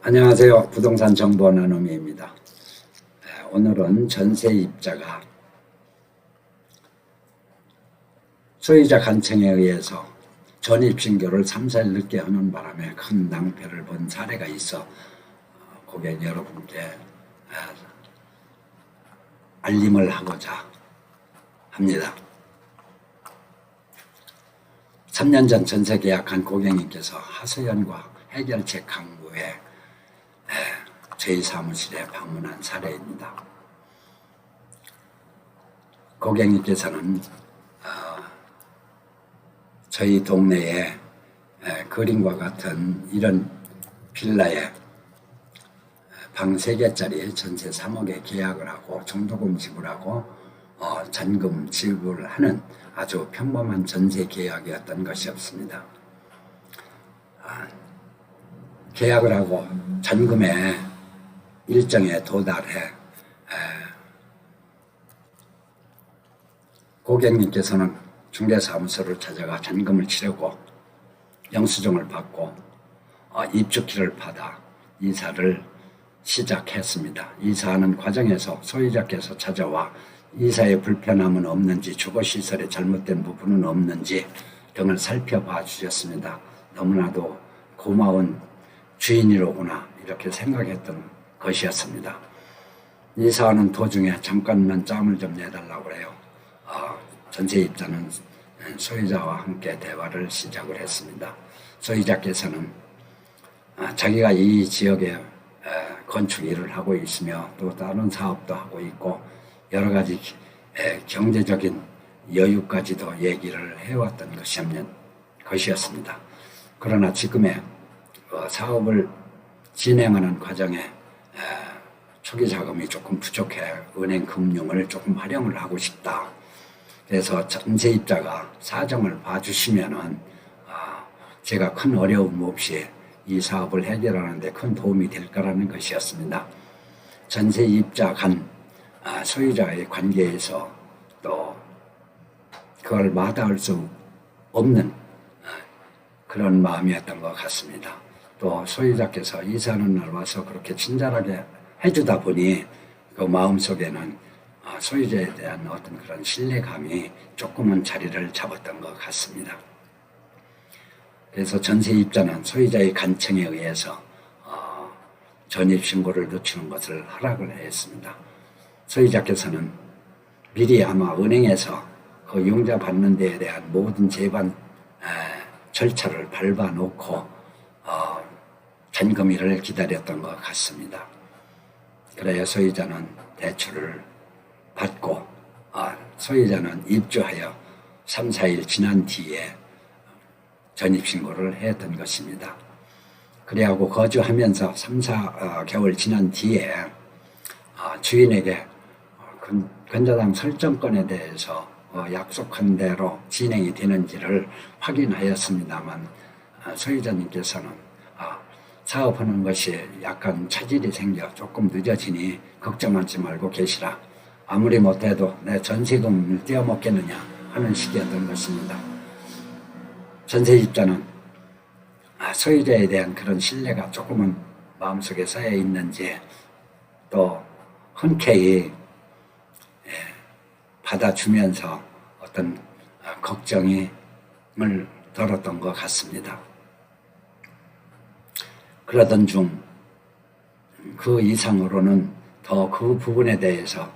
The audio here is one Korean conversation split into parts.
안녕하세요. 부동산 정보 나눔이입니다. 오늘은 전세입자가 소유자 간청에 의해서 전입신고를 3, 4일 늦게 하는 바람에 큰 낭패를 본 사례가 있어 고객 여러분께 알림을 하고자 합니다. 3년 전 전세 계약한 고객님께서 하소연과 해결책 강구에 저희 사무실에 방문한 사례입니다. 고객님께서는 저희 동네에 그림과 같은 이런 빌라에 방 3개짜리 전세 3억에 계약을 하고 중도금 지불하고 잔금 지불을 하는 아주 평범한 전세 계약이었던 것이었습니다. 계약을 하고 잔금의 일정에 도달해 고객님께서는 중개사무소를 찾아가 잔금을 치르고 영수증을 받고 입주키를 받아 이사를 시작했습니다. 이사하는 과정에서 소유자께서 찾아와 이사에 불편함은 없는지, 주거시설에 잘못된 부분은 없는지 등을 살펴봐 주셨습니다. 너무나도 고마운 주인이로구나 이렇게 생각했던 것이었습니다. 이사하는 도중에 잠깐만 짬을 좀 내달라고 해요. 전세입자는 소유자와 함께 대화를 시작을 했습니다. 소유자께서는 자기가 이 지역에 건축 일을 하고 있으며 또 다른 사업도 하고 있고 여러 가지 경제적인 여유까지도 얘기를 해왔던 것이었습니다. 그러나 지금의 사업을 진행하는 과정에 초기 자금이 조금 부족해 은행 금융을 조금 활용을 하고 싶다. 그래서 전세입자가 사정을 봐주시면은 제가 큰 어려움 없이 이 사업을 해결하는 데 큰 도움이 될 거라는 것이었습니다. 전세입자 간 소유자의 관계에서 또 그걸 마다할 수 없는 그런 마음이었던 것 같습니다. 또 소유자께서 이사하는 날 와서 그렇게 친절하게 해주다 보니 그 마음속에는 소유자에 대한 어떤 그런 신뢰감이 조금은 자리를 잡았던 것 같습니다. 그래서 전세입자는 소유자의 간청에 의해서 전입신고를 늦추는 것을 허락을 했습니다. 소유자께서는 미리 아마 은행에서 그 융자 받는 데에 대한 모든 재반 절차를 밟아놓고 잔금일을 기다렸던 것 같습니다. 그래야 소유자는 대출을 받고 소유자는 입주하여 3, 4일 지난 뒤에 전입신고를 했던 것입니다. 그래하고 거주하면서 3, 4개월 지난 뒤에 주인에게 근저당 설정권에 대해서 약속한 대로 진행이 되는지를 확인하였습니다만 소유자님께서는 사업하는 것이 약간 차질이 생겨 조금 늦어지니 걱정하지 말고 계시라. 아무리 못해도 내 전세금을 떼어먹겠느냐 하는 식이었던 것입니다. 전세입자는 소유자에 대한 그런 신뢰가 조금은 마음속에 쌓여 있는지 또 흔쾌히 받아주면서 어떤 걱정을 덜었던 것 같습니다. 그러던 중 그 이상으로는 더 그 부분에 대해서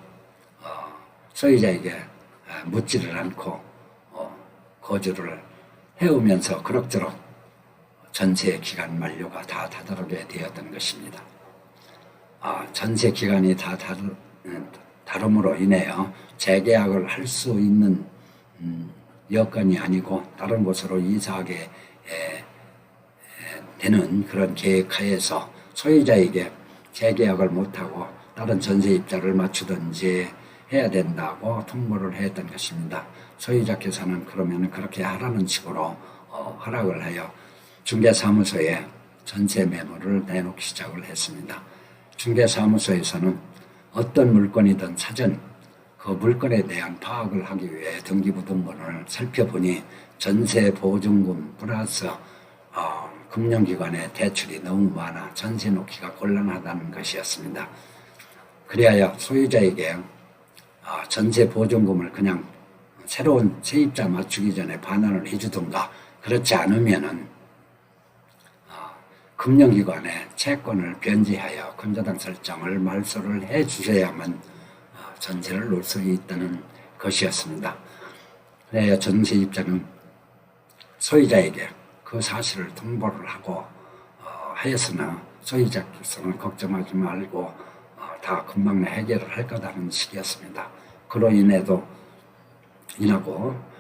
소유자에게 묻지를 않고 거주를 해오면서 그럭저럭 전세 기간 만료가 다 다다르게 되었던 것입니다. 전세 기간이 다 다름으로 인해요 재계약을 할 수 있는 여건이 아니고 다른 곳으로 이사하게 되는 그런 계획하에서 소유자에게 재계약을 못하고 다른 전세입자를 맞추든지 해야 된다고 통보를 했던 것입니다. 소유자께서는 그러면 그렇게 하라는 식으로 허락을 하여 중개사무소에 전세 매물을 내놓기 시작을 했습니다. 중개사무소에서는 어떤 물건이든 사전 그 물건에 대한 파악을 하기 위해 등기부등본을 살펴보니 전세 보증금 플러스 금융기관의 대출이 너무 많아 전세 놓기가 곤란하다는 것이었습니다. 그리하여 소유자에게 전세 보증금을 그냥 새로운 세입자 맞추기 전에 반환을 해주던가, 그렇지 않으면은 금융기관에 채권을 변제하여 근저당 설정을 말소를 해 주셔야만 전세를 놓을 수 있다는 것이었습니다. 그래야 전세입자는 소유자에게 그 사실을 통보를 하고 하였으나 소유자께서는 걱정하지 말고 다 금방 해결을 할 거다는 식이었습니다. 그로 인하고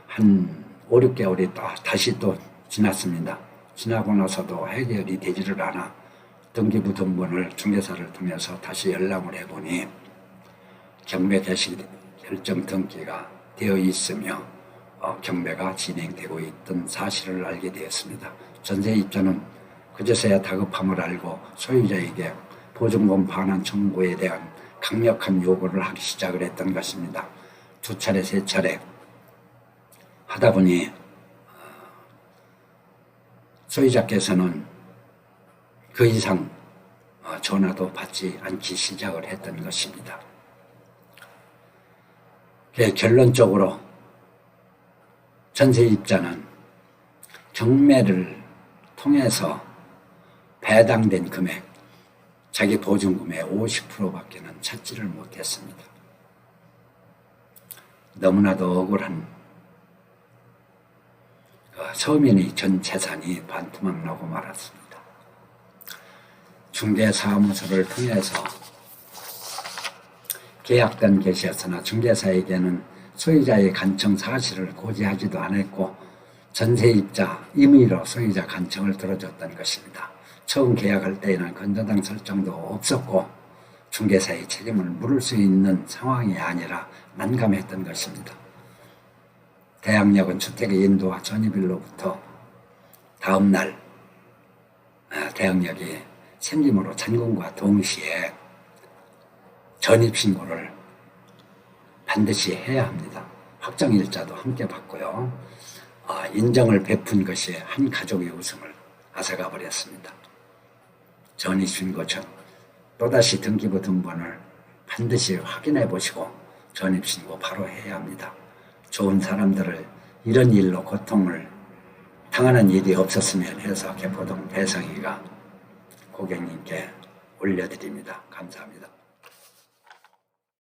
한 5, 6개월이 다시 또 지났습니다. 지나고 나서도 해결이 되지를 않아 등기부등본을 중개사를 통해서 다시 연락을 해보니 경매 개시 결정 등기가 되어 있으며 경매가 진행되고 있던 사실을 알게 되었습니다. 전세입자는 그제서야 다급함을 알고 소유자에게 보증금 반환 청구에 대한 강력한 요구를 하기 시작을 했던 것입니다. 2차례, 3차례 하다 보니 소유자께서는 그 이상 전화도 받지 않기 시작을 했던 것입니다. 결론적으로 전세입자는 경매를 통해서 배당된 금액, 자기 보증금의 50%밖에는 찾지를 못했습니다. 너무나도 억울한 서민의 전 재산이 반토막 나고 말았습니다. 중개사무소를 통해서 계약된 것이었으나 중개사에게는 소유자의 간청 사실을 고지하지도 않았고 전세입자 임의로 소유자 간청을 들어줬던 것입니다. 처음 계약할 때에는 근저당 설정도 없었고 중개사의 책임을 물을 수 있는 상황이 아니라 난감했던 것입니다. 대항력은 주택의 인도와 전입일로부터 다음 날 대항력이 생김으로 잔금과 동시에 전입신고를 반드시 해야 합니다. 확정일자도 함께 받고요. 인정을 베푼 것이 한 가족의 우승을 앗아가 버렸습니다. 전입신고 전 또다시 등기부 등본을 반드시 확인해 보시고 전입신고 바로 해야 합니다. 좋은 사람들을 이런 일로 고통을 당하는 일이 없었으면 해서 개포동 대성이가 고객님께 올려드립니다. 감사합니다.